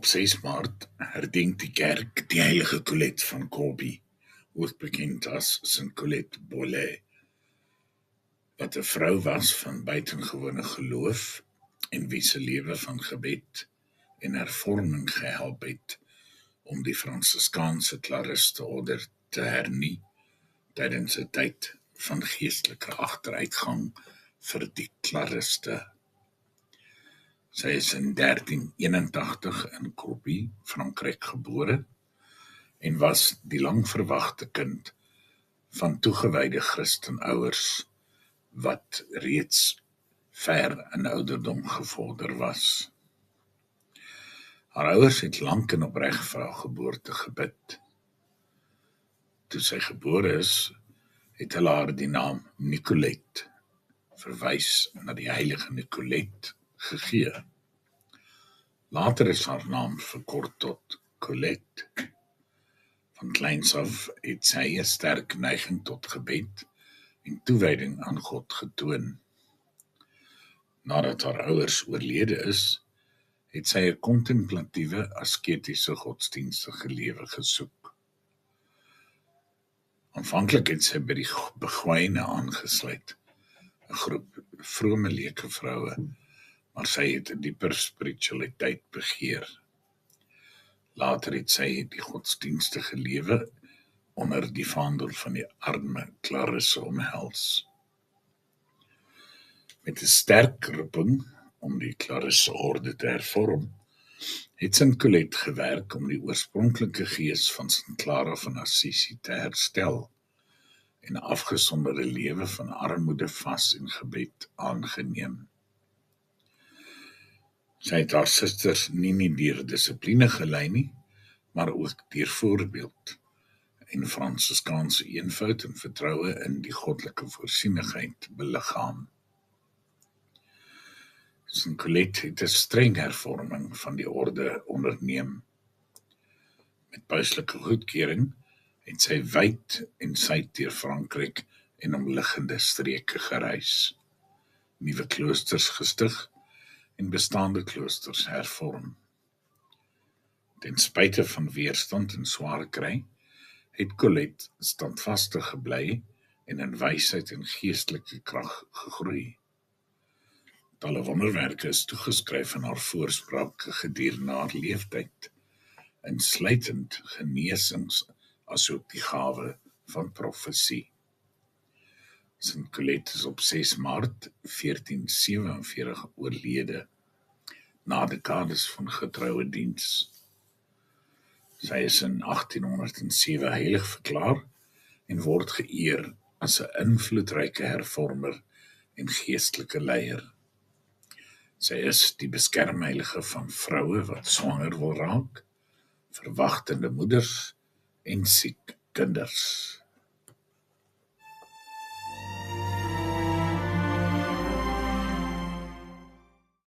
Op 6 Maart herdenk die kerk die heilige Colette van Corbie, ook bekend as St. Colette Bolle, wat 'n vrou was van buitengewone geloof en wie se lewe van gebed en hervorming gehelp het om die Fransiskaanse Klaristenorde te hernie tydens 'n tyd van geestelike agteruitgang vir die Klariste. Sy is in 1381 in Corbie, Frankryk gebore en was die langverwagte kind van toegewyde Christenouers wat reeds ver in ouderdom gevorder was. Haar ouers het lank en opreg vir haar geboorte gebid. Toe sy gebore is, het hulle haar die naam Nicolette, verwys na die heilige Nicolette, gegee. Later is haar naam verkort tot Colette. Van kleins af het sy 'n sterk neiging tot gebed en toewyding aan God getoon. Nadat haar ouers oorlede is, het sy 'n kontemplatiewe, asketiese, godsdienstige lewe gesoek. Aanvanklik het sy by die Beguine aangesluit, 'n groep vrome leuke vroue, maar sy het 'n dieper spiritualiteit begeer. Later het sy die godsdienstige lewe onder die vaandel van die arme Clarisse omhels. Met 'n sterk roeping om die Clarisse orde te hervorm, het St. Colette gewerk om die oorspronklike gees van St. Clara van Assisi te herstel en 'n afgesonderde lewe van armoede, vas en gebed aangeneem. Sy het haar susters nie deur dissipline gelei nie, maar ook deur voorbeeld en Fransiskaanse eenvoud en vertroue in die goddelike voorsienigheid beliggaam. St. Colette het 'n streng hervorming van die orde onderneem. Met pauslike goedkeuring het sy wyd en suid deur Frankryk en omliggende streke gereis, nuwe kloosters gestig en bestaande kloosters hervorm. Ten spyte van weerstand en swaar kry, het Colette standvastig gebly en in wysheid en geestelike krag gegroei. Talle wonderwerke is toegeskryf aan haar voorsprake gedurende haar leeftyd, insluitend genesings asook die gawe van profesie. St. Colette is op 6 Maart 1447 oorlede, na dekades van getroue diens. Sy is in 1807 heilig verklaar en word geëer as 'n invloedryke hervormer en geestelike leier. Sy is die beskermheilige van vroue wat swanger wil raak, verwagtende moeders en siek kinders.